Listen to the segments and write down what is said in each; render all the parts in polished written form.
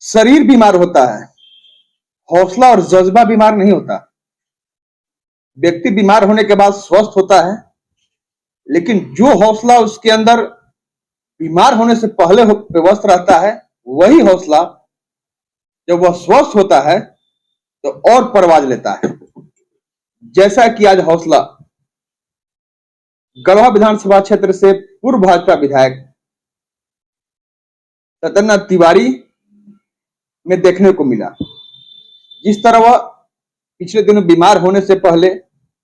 शरीर बीमार होता है, हौसला और जज्बा बीमार नहीं होता। व्यक्ति बीमार होने के बाद स्वस्थ होता है, लेकिन जो हौसला उसके अंदर बीमार होने से पहले व्यवस्थ रहता है, वही हौसला जब वह स्वस्थ होता है तो और परवाज लेता है। जैसा कि आज हौसला गढ़वा विधानसभा क्षेत्र से पूर्व भाजपा विधायक सत्येंद्रनाथ तिवारी में देखने को मिला। जिस तरह वह पिछले दिनों बीमार होने से पहले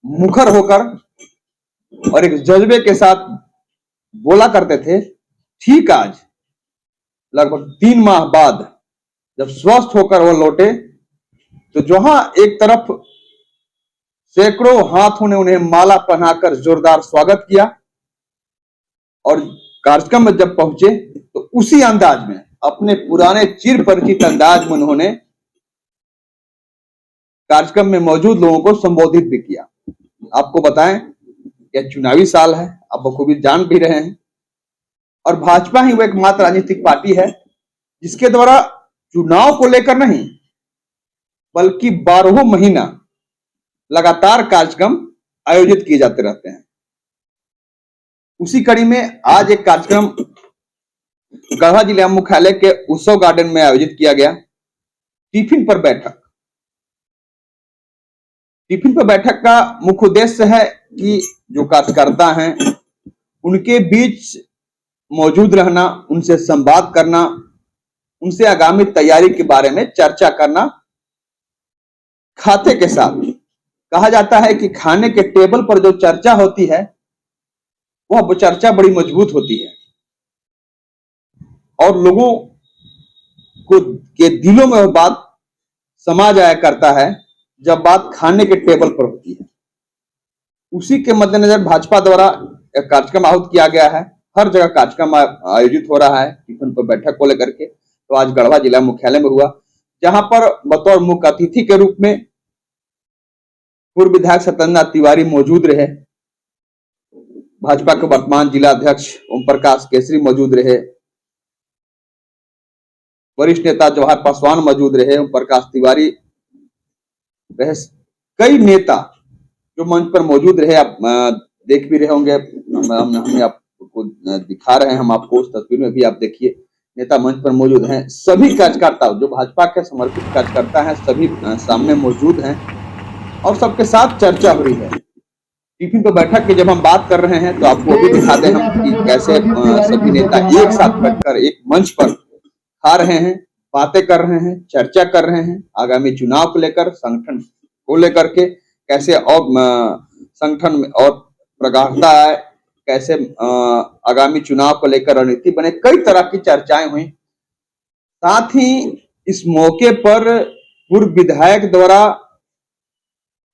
मुखर होकर और एक जज्बे के साथ बोला करते थे, ठीक आज लगभग 3 माह बाद जब स्वस्थ होकर वह लौटे तो जहां एक तरफ सैकड़ों हाथों ने उन्हें माला पहनाकर जोरदार स्वागत किया और कार्यक्रम में जब पहुंचे तो उसी अंदाज में, अपने पुराने चिर परिचित अंदाज में उन्होंने कार्यक्रम में मौजूद लोगों को संबोधित भी किया। आपको बताएं, यह चुनावी साल है, आप बखूबी जान भी रहे हैं, और भाजपा ही वो एकमात्र राजनीतिक पार्टी है जिसके द्वारा चुनाव को लेकर नहीं बल्कि 12 महीना लगातार कार्यक्रम आयोजित किए जाते रहते हैं। उसी कड़ी में आज एक कार्यक्रम गढ़वा जिला मुख्यालय के उत्सव गार्डन में आयोजित किया गया। टिफिन पर बैठक। टिफिन पर बैठक का मुख्य उद्देश्य है कि जो कार्यकर्ता हैं उनके बीच मौजूद रहना, उनसे संवाद करना, उनसे आगामी तैयारी के बारे में चर्चा करना। खाते के साथ कहा जाता है कि खाने के टेबल पर जो चर्चा होती है वह चर्चा बड़ी मजबूत होती है और लोगों को के दिलों में वह बात समा जाया करता है जब बात खाने के टेबल पर होती है। उसी के मद्देनजर भाजपा द्वारा एक कार्यक्रम आयोजित किया गया है। हर जगह कार्यक्रम आयोजित हो रहा है टिफिन पर बैठक को लेकर के। तो आज गढ़वा जिला मुख्यालय में हुआ, जहां पर बतौर मुख्य अतिथि के रूप में पूर्व विधायक सत्येंद्रनाथ तिवारी मौजूद रहे। भाजपा के वर्तमान जिला अध्यक्ष ओम प्रकाश केसरी मौजूद रहे। वरिष्ठ नेता जवाहर पासवान मौजूद रहे। ओम प्रकाश तिवारी रहे। कई नेता जो मंच पर मौजूद रहे, आप देख भी रहे होंगे। हम आपको दिखा रहे हैं, हम आपको उस तस्वीर में भी आप देखिए, नेता मंच पर मौजूद हैं। सभी कार्यकर्ता जो भाजपा के समर्पित कार्यकर्ता हैं सभी सामने मौजूद हैं और सबके साथ चर्चा हो रही है। टिफिन पर बैठक की जब हम बात कर रहे हैं तो आपको भी दिखाते हैं हम कि कैसे सभी नेता एक साथ बैठकर एक मंच पर खा रहे हैं, बातें कर रहे हैं, चर्चा कर रहे हैं आगामी चुनाव को लेकर, संगठन को लेकर के कैसे और संगठन में और प्रगाढ़ता है, कैसे आगामी चुनाव को लेकर रणनीति बने। कई तरह की चर्चाएं हुई। साथ ही इस मौके पर पूर्व विधायक द्वारा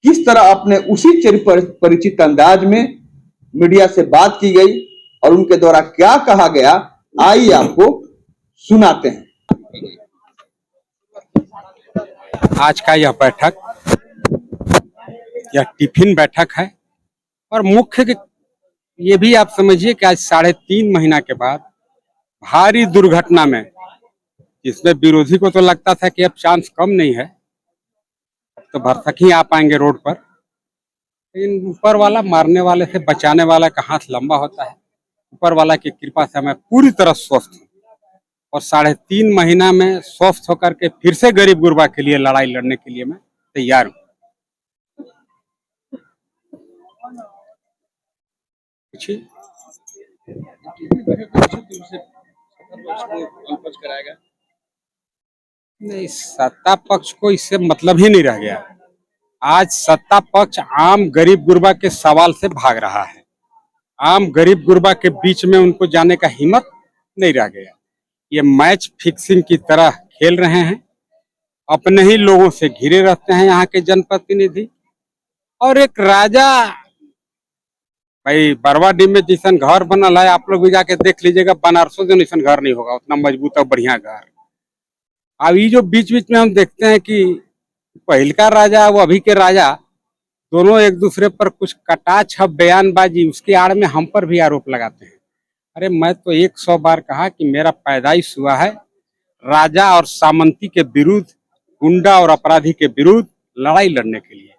किस तरह अपने उसी चिर परिचित अंदाज में मीडिया से बात की गई और उनके द्वारा क्या कहा गया, आइए आपको सुनाते हैं। आज का यह बैठक, यह टिफिन बैठक है और मुख्य ये भी आप समझिए कि आज 3.5 महीना के बाद भारी दुर्घटना में, जिसमें विरोधी को तो लगता था कि अब चांस कम नहीं है, तो भरसक ही आ पाएंगे रोड पर, लेकिन ऊपर वाला मारने वाले से बचाने वाला का हाथ लंबा होता है। ऊपर वाला की कृपा से मैं पूरी तरह स्वस्थ हूँ और 3.5 महीना में स्वस्थ होकर के फिर से गरीब गुरबा के लिए लड़ाई लड़ने के लिए मैं तैयार हूँ। नहीं, सत्ता पक्ष को इससे मतलब ही नहीं रह गया। आज सत्ता पक्ष आम गरीब गुरबा के सवाल से भाग रहा है। आम गरीब गुरबा के बीच में उनको जाने का हिम्मत नहीं रह गया। ये मैच फिक्सिंग की तरह खेल रहे हैं। अपने ही लोगों से घिरे रहते हैं यहाँ के जनप्रतिनिधि। और एक राजा, भाई बरवाडीह में जैसन घर बनल है, आप लोग भी जाके देख लीजिएगा, बनारसों जो जैसन घर नहीं होगा, उतना मजबूत और बढ़िया घर। अब ये जो बीच बीच में हम देखते हैं कि पहल का राजा वो अभी के राजा दोनों एक दूसरे पर कुछ कटाक्ष बयानबाजी, उसके आड़ में हम पर भी आरोप लगाते हैं। अरे मैं तो 100 बार कहा कि मेरा पैदाइश हुआ है राजा और सामंती के विरुद्ध, गुंडा और अपराधी के विरुद्ध लड़ाई लड़ने के लिए।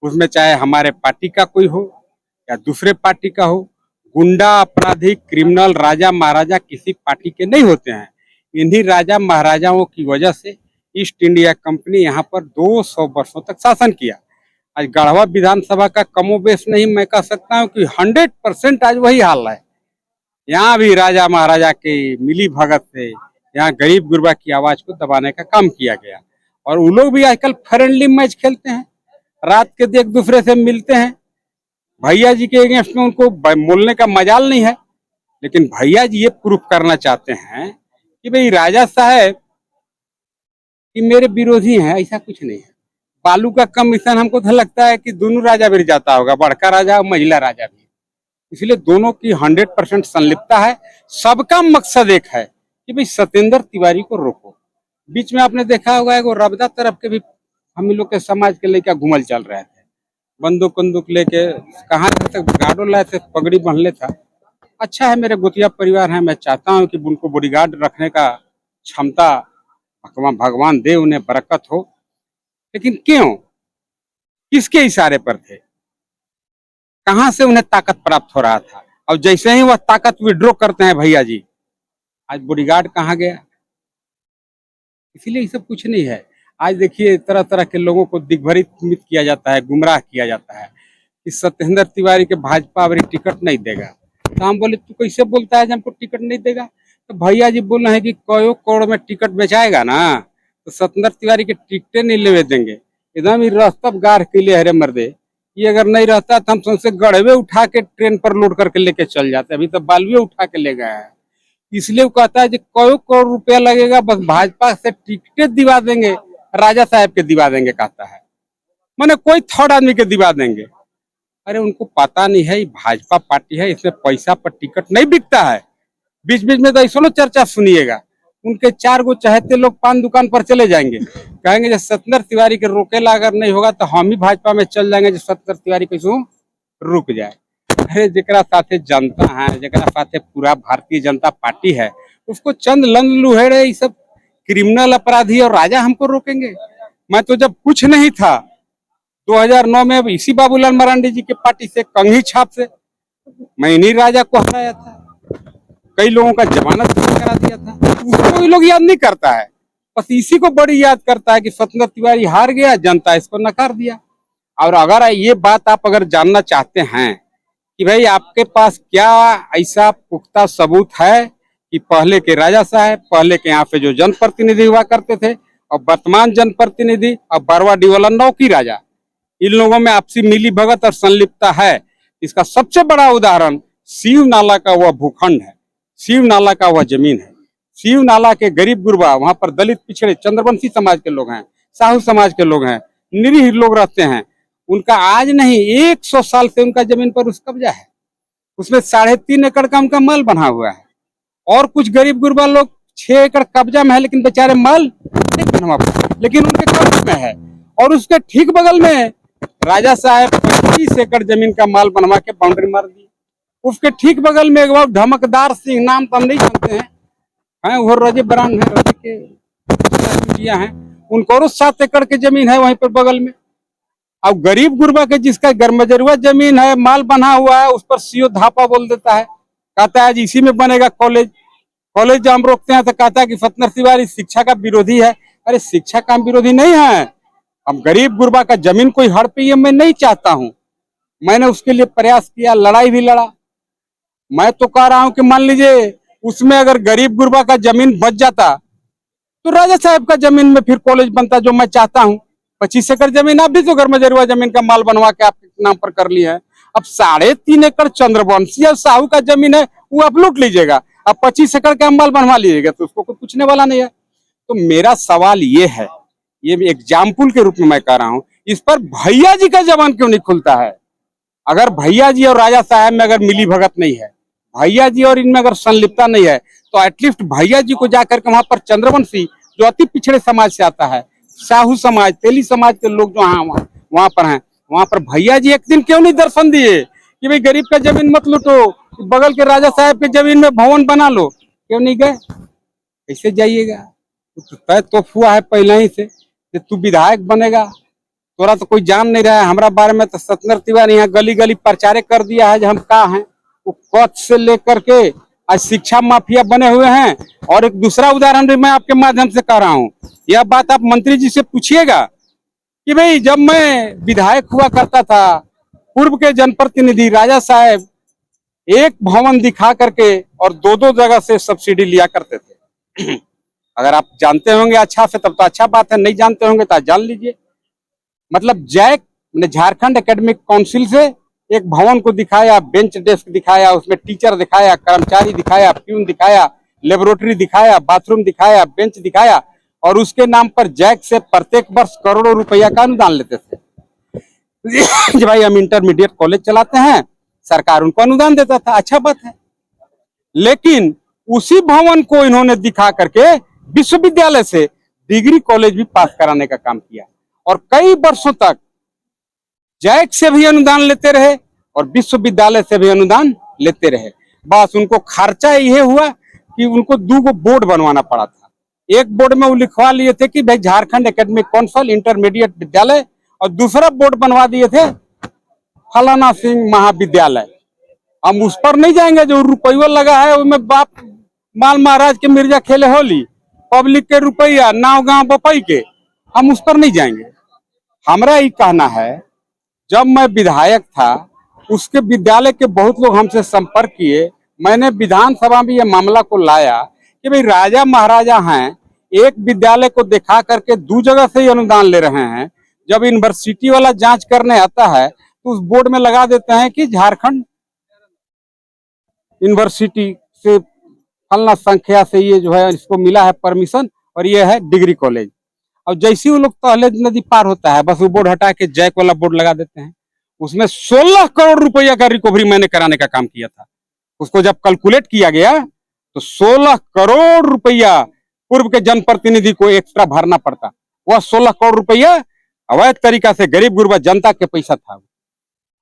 उसमें चाहे हमारे पार्टी का कोई हो या दूसरे पार्टी का हो, गुंडा, अपराधी, क्रिमिनल, राजा महाराजा किसी पार्टी के नहीं होते हैं। इन्हीं राजा महाराजाओं की वजह से ईस्ट इंडिया कंपनी यहाँ पर 200 वर्षों तक शासन किया। आज गढ़वा विधानसभा का कमोबेश नहीं, मैं कह सकता हूँ कि 100% आज वही हाल है। यहाँ भी राजा महाराजा के मिली भगत से यहाँ गरीब गुरबा की आवाज को दबाने का काम किया गया। और वो लोग भी आजकल फ्रेंडली मैच खेलते हैं, रात के एक दूसरे से मिलते हैं। भैया जी के अगेंस्ट में उनको बोलने का मजाल नहीं है, लेकिन भैया जी ये प्रूफ करना चाहते हैं कि भाई राजा साहब कि मेरे विरोधी हैं, ऐसा कुछ नहीं है। बालू का कमीशन हमको तो लगता है कि दोनों राजा भी जाता होगा, बड़का राजा और महिला राजा भी। इसलिए दोनों की 100% संलिप्तता है। सबका मकसद एक है कि भाई सत्येंद्र तिवारी को रोको। बीच में आपने देखा होगा वो रबदा तरफ के भी हम लोग के समाज के लेकर घूमल चल रहे थे, बंदूक बंदूक लेके, कहाँ तक गार्डो लाए थे, पगड़ी बंधले था। अच्छा है, मेरे गोतिया परिवार है, मैं चाहता हूँ कि उनको बॉडीगार्ड रखने का क्षमता भगवान दे, उन्हें बरकत हो। लेकिन क्यों, किसके इशारे पर थे, कहां से उन्हें ताकत प्राप्त हो रहा था? और जैसे ही वह ताकत विड्रॉ करते हैं भैया जी, आज बॉडीगार्ड कहाँ गया? इसीलिए ये सब कुछ नहीं है। आज देखिए तरह तरह के लोगों को दिग्भ्रमित किया जाता है, गुमराह किया जाता है कि सत्येंद्र तिवारी के भाजपा अभी टिकट नहीं देगा। तो हम बोले तू कैसे बोलता है जब हमको टिकट नहीं देगा? तो भैया जी बोल रहे हैं कि कई करोड़ में टिकट बेचाएगा ना, तो सत्येंद्र तिवारी के टिकटें नहीं लेवे देंगे। एकदम ही रास्तब गार के लिए हरे मर्दे, ये अगर नहीं रहता तो हम सबसे गड़वे उठा के ट्रेन पर लोड करके लेके चल जाते। अभी तो बालुए उठा के ले गए हैं। इसलिए वो कहता है कि कई करोड़ रुपया लगेगा, बस भाजपा से टिकटें दिवा देंगे, राजा साहब के दिवा देंगे कहता है, माने कोई थर्ड आदमी के दिवा देंगे। अरे उनको पता नहीं है, भाजपा पार्टी है, इसमें पैसा पर टिकट नहीं बिकता है। बीच बीच में तो ऐसा चर्चा सुनिएगा, उनके 4 गो चहेते लोग पान दुकान पर चले जाएंगे, कहेंगे जो सत्येंद्र तिवारी के रोकेला अगर नहीं होगा तो हम ही भाजपा में चल जाएंगे, जो सत्येंद्र तिवारी कैसे रुक जाए। अरे जरा साथे जनता है, जरा साथे पूरा भारतीय जनता पार्टी है, उसको चंद लंग लुहेड़े ये सब क्रिमिनल अपराधी और राजा हमको रोकेंगे? मैं तो जब कुछ नहीं था 2009 में इसी बाबूलाल मरांडी जी के पार्टी से, कंघी छाप से, मैं इन्हीं राजा को हराया था, कई लोगों का जमानत करा दिया था। उसको ये लोग याद नहीं करता है, बस इसी को बड़ी याद करता है कि सत्येंद्र तिवारी हार गया, जनता इसको नकार दिया। और अगर ये बात आप अगर जानना चाहते हैं कि भाई आपके पास क्या ऐसा पुख्ता सबूत है कि पहले के राजा साहब, पहले के यहाँ पे जो जनप्रतिनिधि हुआ करते थे और वर्तमान जनप्रतिनिधि और बरवाडी वाला नौकी राजा, इन लोगों में आपसी मिली भगत और संलिप्तता है। इसका सबसे बड़ा उदाहरण शिव नाला का वह भूखंड है, शिव नाला का वह जमीन है। शिव नाला के गरीब गुरबा, वहां पर दलित पिछड़े चंद्रवंशी समाज के लोग हैं, साहू समाज के लोग हैं, निरीह लोग रहते हैं। उनका आज नहीं 100 साल से उनका जमीन पर उस कब्जा है। उसमें 3.5 एकड़ का उनका माल बना हुआ है। और कुछ गरीब गुरबा लोग 6 एकड़ कब्जा में है, लेकिन बेचारे माल नहीं बनवा पाए, लेकिन उनके कब्जे में है। और उसके ठीक बगल में राजा साहब 25 एकड़ जमीन का माल बनवा के बाउंड्री मार दी। उसके ठीक बगल में एक बार धमकदार सिंह, नाम तो हम नहीं जानते हैं, वो रजे ब्रांड है, रजे के हैं, उनको 7 एकड़ की जमीन है वहीं पर बगल में। अब गरीब गुरबा के जिसका गरमजरुआ जमीन है, माल बना हुआ है, उस पर सीओ धापा बोल देता है, कहता है इसी में बनेगा कॉलेज। कॉलेज जब हम रोकते हैं तो कहता है कि सत्येंद्र तिवारी शिक्षा का विरोधी है। अरे शिक्षा का विरोधी नहीं है, हम गरीब गुरबा का जमीन कोई हड़पे ये मैं नहीं चाहता हूं। मैंने उसके लिए प्रयास किया, लड़ाई भी लड़ा। मैं तो कह रहा हूं कि मान लीजिए उसमें अगर गरीब गुरबा का जमीन बच जाता तो राजा साहब का जमीन में फिर कॉलेज बनता, जो मैं चाहता हूं। 25 एकड़ जमीन आप भी तो गरमजरुआ जमीन का माल बनवा के आपके नाम पर कर लिया है। अब 3.5 एकड़ चंद्रवंशी और साहू का जमीन है, वो आप लूट लीजिएगा। अब 25 एकड़ का माल बनवा लीजिएगा तो उसको कोई पूछने वाला नहीं है। तो मेरा सवाल ये है, ये एग्जाम्पल के रूप में मैं कह रहा हूं, इस पर भैया जी का जबान क्यों नहीं खुलता है? अगर भैया जी और राजा साहब में अगर मिली भगत नहीं है, भैया जी और इनमें अगर संलिप्तता नहीं है, तो एटलीस्ट भैया जी को जाकर के वहां पर चंद्रवंशी जो अति पिछड़े समाज से आता है, साहू समाज, तेली समाज के लोग जो वहां पर हैं, वहां पर भैया जी एक दिन क्यों नहीं दर्शन दिए कि भाई गरीब का जमीन मत लूटो, बगल के राजा साहब के जमीन में भवन बना लो? क्यों नहीं गए? कैसे जाइएगा? तो तय तो हुआ है पहले ही से कि तू विधायक बनेगा। तोरा तो कोई जान नहीं रहा है हमारा बारे में। तो सत्येंद्र तिवारी यहाँ गली गली प्रचारे कर दिया है जो हम कहाँ हैं। वो कच्छ से लेकर के आज शिक्षा माफिया बने हुए हैं। और एक दूसरा उदाहरण भी मैं आपके माध्यम से कह रहा हूँ। यह बात आप मंत्री जी से पूछिएगा कि भाई जब मैं विधायक हुआ करता था, पूर्व के जनप्रतिनिधि राजा साहब एक भवन दिखा करके और दो दो जगह से सब्सिडी लिया करते थे। अगर आप जानते होंगे अच्छा से तब तो अच्छा बात है, नहीं जानते होंगे तो जान लीजिए। मतलब जैक ने झारखंड एकेडमिक काउंसिल से एक भवन को दिखाया, बेंच डेस्क दिखाया, उसमें टीचर दिखाया, कर्मचारी दिखाया, प्यून दिखाया, लेबोरेटरी दिखाया, बाथरूम दिखाया, बेंच दिखाया, और उसके नाम पर जैक से प्रत्येक वर्ष करोड़ों रुपया का अनुदान लेते थे। कि भाई हम इंटरमीडिएट कॉलेज चलाते हैं, सरकार उनको अनुदान देता था, अच्छा बात है। लेकिन उसी भवन को इन्होंने दिखा करके विश्वविद्यालय से डिग्री कॉलेज भी पास कराने का काम किया और कई वर्षों तक जैक से भी अनुदान लेते रहे और विश्वविद्यालय से भी अनुदान लेते रहे। बस उनको खर्चा यह हुआ कि उनको 2 बोर्ड बनवाना पड़ा था। एक बोर्ड में वो लिखवा लिए थे कि भाई झारखंड एकेडमिक काउंसिल इंटरमीडिएट विद्यालय, और दूसरा बोर्ड बनवा दिए थे फलाना सिंह महाविद्यालय। हम उस पर नहीं जाएंगे जो रुपया लगा है, उसमें बाप माल महाराज के मिर्जा खेले होली, पब्लिक के रुपया नाव गांव बपई के, हम उस पर नहीं जाएंगे। हमारा ये कहना है, जब मैं विधायक था उसके विद्यालय के बहुत लोग हमसे संपर्क किए। मैंने विधानसभा में यह मामला को लाया कि भाई राजा महाराजा हैं, एक विद्यालय को दिखा करके 2 जगह से ही अनुदान ले रहे हैं। जब यूनिवर्सिटी वाला जांच करने आता है तो उस बोर्ड में लगा देते हैं कि झारखंड यूनिवर्सिटी से फलना संख्या से ये जो है इसको मिला है परमिशन और ये है डिग्री कॉलेज। और जैसे वो लोग तहले नदी पार होता है बस वो बोर्ड हटा के जैक वाला बोर्ड लगा देते हैं। उसमें 16 करोड़ रुपया का रिकवरी मैंने कराने का काम किया था। उसको जब कैलकुलेट किया गया तो 16 करोड़ रुपया पूर्व के जनप्रतिनिधि को एक्स्ट्रा भरना पड़ता। वह 16 करोड़ रुपया अवैध तरीका से गरीब गुरबा जनता के पैसा था।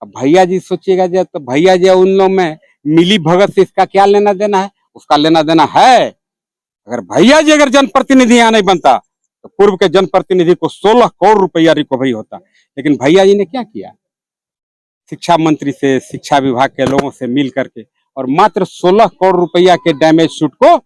अब भैया जी सोचिएगा जब, तो भैया जी उन लोग में मिली भगत से इसका क्या लेना देना है? उसका लेना देना है। अगर भैया जी अगर जनप्रतिनिधि यहाँ नहीं बनता तो पूर्व के जनप्रतिनिधि को 16 करोड़ रुपया रिकवरी होता। लेकिन भैया जी ने क्या किया? शिक्षा मंत्री से, शिक्षा विभाग के लोगों से मिल करके और मात्र 16 करोड़ रुपया के डैमेज सूट को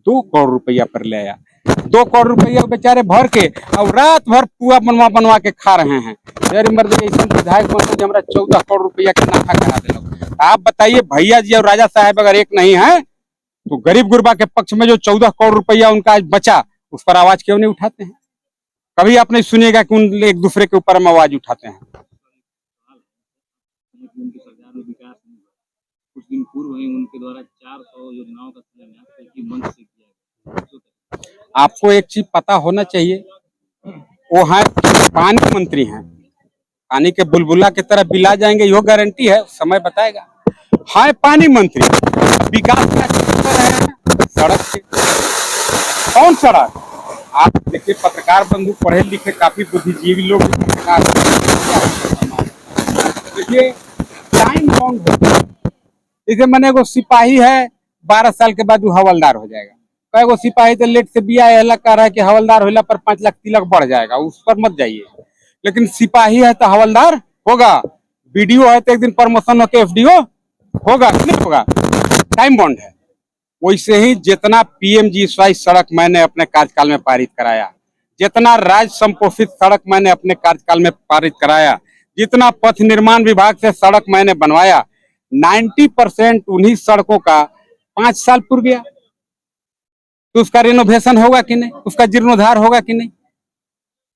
2 करोड़ रुपया पर ले आया। 2 करोड़ रुपया बेचारे भर के और रात भर पुआ बनवा बनवा के खा रहे हैं। यार मर्द ऐसा विधायक बनते हमारा 14 करोड़ रुपया का नाफा करा दिलो। आप बताइए भैया जी और राजा साहब अगर एक नहीं है तो गरीब गुरबा के पक्ष में जो 14 करोड़ रुपया उनका आज बचा उस पर आवाज क्यों नहीं उठाते हैं? कभी आप नहीं सुनिएगा कि उन एक दूसरे के ऊपर हम आवाज उठाते हैं। उनकी सरकार में विकास नहीं हुआ। कुछ दिन पूर्व ही उनके द्वारा 400 योजनाओं का शिलान्यास मंच से किया गया। आपको एक चीज पता होना चाहिए, वो है पानी मंत्री हैं। पानी के बुलबुला की तरह बिला जाएंगे यो गारंटी है, समय बताएगा। हाँ पानी मंत्री विकास क्या कर रहे हैं? सड़क से। कौन सड़क? आप देखिए पत्रकार बंधु पढ़े लिखे काफी बुद्धिजीवी लोग देखिए टाइम बॉन्ड है। जैसे मैंने वो सिपाही है 12 साल के बाद वो हवलदार हो जाएगा। कई वो सिपाही तो लेट से बिया कह रहा है कि हवलदार होला पर 5 लाख तिलक बढ़ जाएगा, उस पर मत जाइए। लेकिन सिपाही है तो हवलदार होगा, बीडीओ है तो एक दिन प्रमोशन होकर एफडीओ होगा कि नहीं होगा? टाइम बॉन्ड है। वैसे ही जितना पीएमजीएसवाई सड़क मैंने अपने कार्यकाल में पारित कराया, जितना राज्य संपोषित सड़क मैंने अपने कार्यकाल में पारित कराया, जितना पथ निर्माण विभाग से सड़क मैंने बनवाया, 90% उन्हीं सड़कों का 5 साल पूर्व गया। तो उसका रेनोवेशन होगा कि नहीं? उसका जीर्णोद्धार होगा कि नहीं?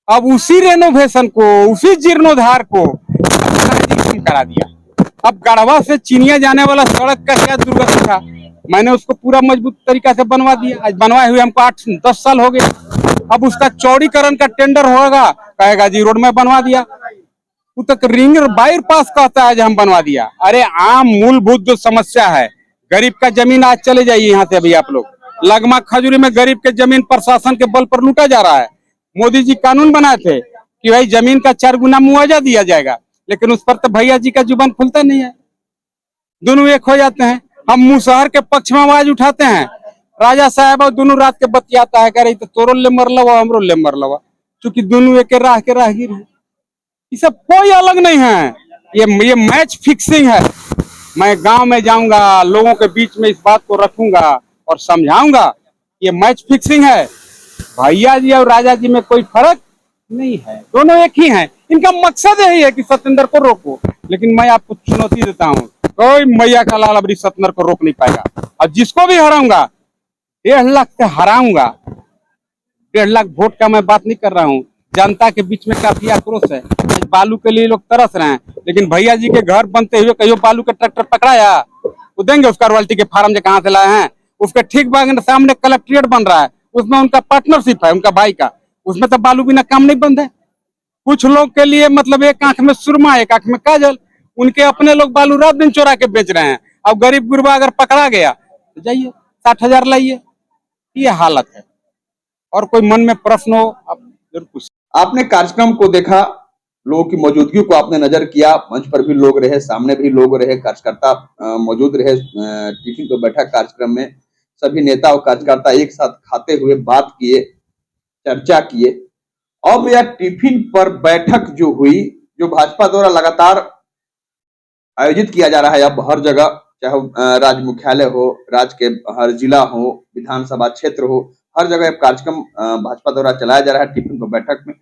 अब उसी रेनोवेशन को, उसी जीर्णोद्धार को करा दिया। अब गढ़वा से चिनिया जाने वाला सड़क का क्या दुर्गति था, मैंने उसको पूरा मजबूत तरीका से बनवा दिया। आज बनवाए हुए हमको 8-10 साल हो गए। अब उसका चौड़ीकरण का टेंडर होगा, कहेगा जी रोड में बनवा दिया। वो तक रिंग बाईपास कहता है हम बनवा दिया। अरे आम मूलभूत जो समस्या है, गरीब का जमीन, आज चले जाइए यहाँ से अभी आप लोग, लगमा खजूरी में गरीब के जमीन प्रशासन के बल पर लूटा जा रहा है। मोदी जी कानून बनाए थे कि भाई जमीन का 4 गुना मुआवजा दिया जाएगा, लेकिन उस पर तो भैया जी का जुबान खुलता नहीं है। दोनों एक हो जाते हैं। हम मुसहर के पक्ष में आवाज उठाते हैं राजा साहब और दोनों रात के बतियाता है, कह रही तो तोरो ले मर लवा हमरो ले मर लवा, क्योंकि दोनों एक राह के राहगीर है। ये सब कोई अलग नहीं है, ये मैच फिक्सिंग है। मैं गांव में जाऊंगा, लोगों के बीच में इस बात को रखूंगा और समझाऊंगा, ये मैच फिक्सिंग है। भैया जी और राजा जी में कोई फर्क नहीं है, दोनों एक ही हैं। इनका मकसद यही है कि सत्येंद्र को रोको, लेकिन मैं आपको चुनौती देता हूँ, कोई मैया का लाल अबरी सत्येंद्र को रोक नहीं पाएगा। और जिसको भी हराऊंगा 1.5 लाख से हराऊंगा। 1.5 लाख वोट का मैं बात नहीं कर रहा हूँ, जनता के बीच में काफी आक्रोश है। बालू के लिए लोग तरस रहे हैं, लेकिन भैया जी के घर बनते हुए कहीं बालू का ट्रैक्टर पकड़ाया? वो देंगे उसका रॉयल्टी के फार्म जो कहाँ से लाए हैं? उसके ठीक सामने कलेक्ट्रेट बन रहा है, उसमें उनका पार्टनरशिप है, उनका भाई का, उसमें तो बालू बिना काम नहीं बंद है। कुछ लोग के लिए मतलब एक आंख में सुरमा एक आंख में काजल, उनके अपने लोग बालू रात दिन चोरा के बेच रहे हैं। अब गरीब गुरबा अगर पकड़ा गया तो जाइए 60,000 लाइए, ये हालत है। और कोई मन में प्रश्न हो आप जरूर पूछ। आपने कार्यक्रम को देखा, लोगों की मौजूदगी को आपने नजर किया, मंच पर भी लोग रहे, सामने भी लोग रहे, कार्यकर्ता मौजूद रहे। टिफिन पर बैठा कार्यक्रम में सभी नेता और कार्यकर्ता एक साथ खाते हुए बात किए, चर्चा किए। अब यह टिफिन पर बैठक जो हुई, जो भाजपा द्वारा लगातार आयोजित किया जा रहा है अब हर जगह, चाहे राज्य मुख्यालय हो, राज्य के हर जिला हो, विधानसभा क्षेत्र हो, हर जगह कार्यक्रम भाजपा द्वारा चलाया जा रहा है टिफिन पर बैठक में।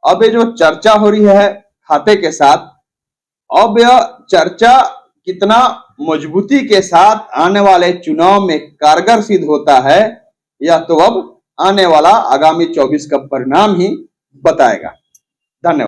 अब ये जो चर्चा हो रही है खाते के साथ, अब यह चर्चा कितना मजबूती के साथ आने वाले चुनाव में कारगर सिद्ध होता है, यह तो अब आने वाला आगामी 24 का परिणाम ही बताएगा। धन्यवाद।